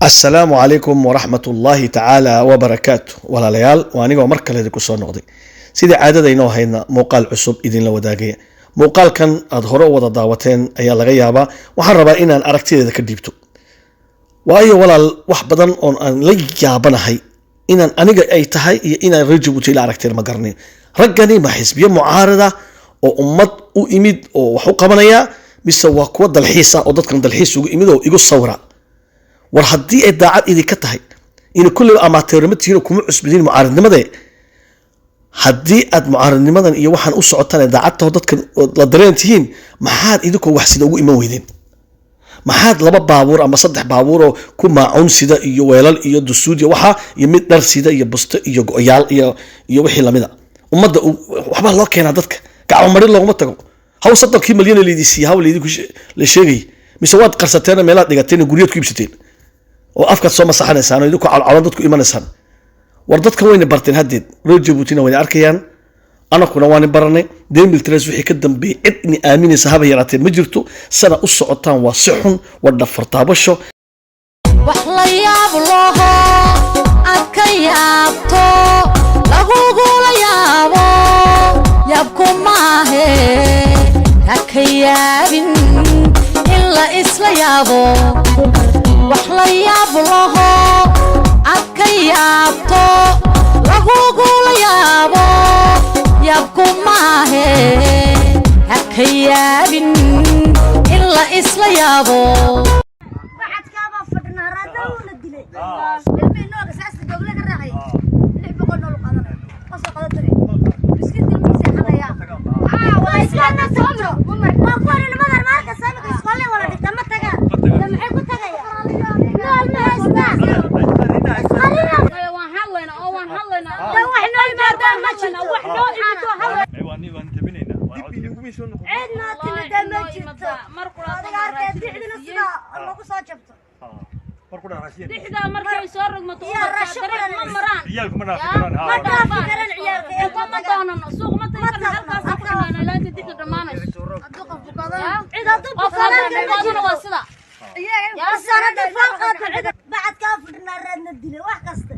السلام عليكم ورحمة الله تعالى وبركاته ولا ليال وانيغو مركل هذي كسو نقضي سيدي عادة إنو هينا موقال عصب إذن لوداقية موقال كان أظهروا وضا داوتين أيا لغيابا وحربا إنان أركتي ذا كديبتو وأيو ولا وحبدا أن ليابنا هاي إنان أنيغا أي تهي إنان رجبو تيلا أركتي المقرنين رقاني ما حسبية معارضة أو أمد أو إميد أو وحوقا منايا بيسوا كوا دالحيسا أو دادكن دالحيس إميد أو إيقو الصورة war haddii ay daacad idinka tahay in kulli amateernimadiina kuma cusbidin mucaaradnimada haddii aad mucaaradnimadan iyo waxaan u socotaan daacadta dadka la dareentihiin maxaad idinku wax sida ugu iman weydeen maxaad laba baabuur ama saddex baabuur oo ku maacuun sida iyo weelal iyo dusuudiyo waxa iyo mid dhar sida iyo busto iyo go'yaal iyo wixii lamida ummadda waxba loo keenaa dadka gacmo marin looguma tago haw 30 milyan leedisiya haw leedinku la sheegay mise waad qarsateen meelaad dhigateen guriyad ku ibsateen oo afka soo masaxanaysaan oo idinku calcalan dadku imanaysan war dadka wayna barteen hadeed loo jabuutina way arkayaan anakuna waan baranay 2013 wixii ka dambeeyay cid in aaminaysa haba yaraatee ma jirto sana u socotaan waa si xun wada fartaabasho wax la yaab loo akayaabto lagu la yaabo yaabku maahe akayaabin illa isla yaabo wax la yaab loo akayaabto lagu la yaabo yaabku maahe akayaabin illa isla yaabo دحدا markay soo rogmato dareen ma maraan ciyaalku ma dhaafi karaan ciyaalka ma doonano suuq ma tagaan halkaas ku xanaana laanta dib dhamaanayso cid qof qadana waa sida ya sanad farqad bacad ka fidna radna dilay wax kasta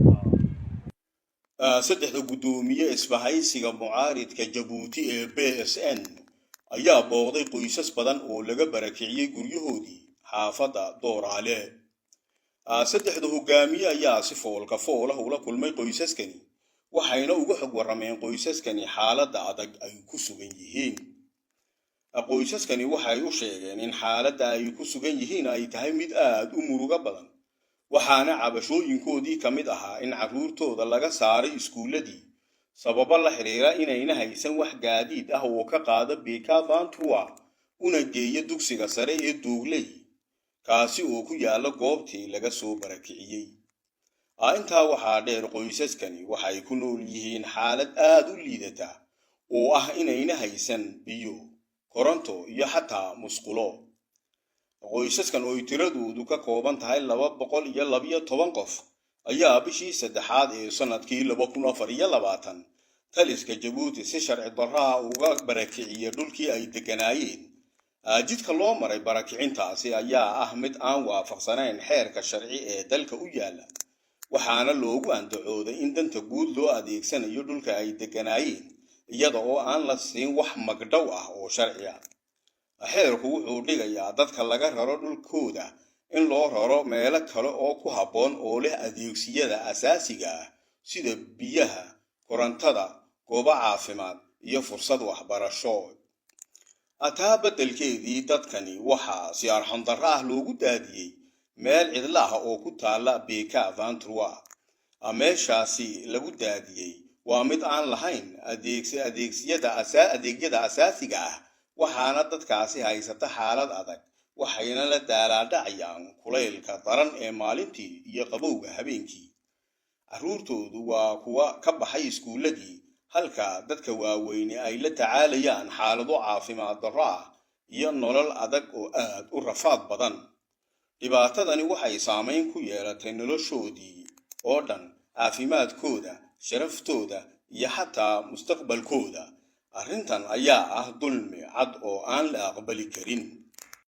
saddexda gudoomiye isbahaysiga mucaaridka Jabuuti ee BSN ayaa booqday qoysas badan oo laga barakiciyay guryahoodii xaafada Dooraale saddexda hogaamiye ayaa si foolka foolaha ula kulmay qoysaskani waxayna uga xog warameen qoysaskani xaaladda adag ay ku sugan yihiin qoysaskani waxay u sheegeen in xaaladda ay ku sugan yihiin ay tahay mid aad u muruga badan waxaana cabashooyinkoodii kamid ahaa in caruurtooda laga saaray iskuuladii sababo la xiriira inayna haysan wax gaadiid ah oo ka qaada beeka Bantua una geeyo dugsiga sare ee Doogley kaasi oo ku yaala goobtii laga soo barakiciyay intaa waxaa dheer qoysaskani waxay ku nool yihiin xaalad aad u liidata oo ah inayna haysan biyo koronto iyo xataa musqulo qoysaskan oo tiradoodu ka kooban tahay 212 qof ayaa bishii saddexaad ee sanadkii 2024 taliska Jabuuti si sharci darro ah uga barakiciyay dhulkii ay deganaayeen jidka loo maray barakicintaasi ayaa ah mid aan waafaqsanayn xeerka sharci ee dalka u yaala waxaana loogu andacooday in danta guud loo adeegsanayo dhulka ay deganaayeen iyada oo aan la siin wax magdhow ah oo sharci ah xeerku wuxuu dhigayaa dadka laga raro dhulkooda in loo raro meelo kale oo ku habboon oo leh adeegsiyada asaasiga ah sida biyaha korontada goobo caafimaad iyo fursad waxbarasho ataa bedelkeedii dadkani waxaa si arxan darro ah loogu daadiyay meel cidla ah oo ku taala beeka Bantua meeshaasi lagu daadiyay waa mid aan lahayn adeegyada asaasiga ah waxaana dadkaasi haysata xaalad adag waxayna la daalaadhacayaan kulaylka daran ee maalintii iyo qabowga habeenkii caruurtoodu waa kuwa ka baxay iskuuladii halka dadka waaweyn ay la tacaalayaan xaalado caafimaad darro ah iyo nolol adag oo aad u rafaad badan dhibaatadani waxay saameyn ku yeelatay noloshoodii oo dhan caafimaadkooda sharaftooda iyo xataa mustaqbalkooda arrintan ayaa ah dulmi cad oo aan la aqbali karin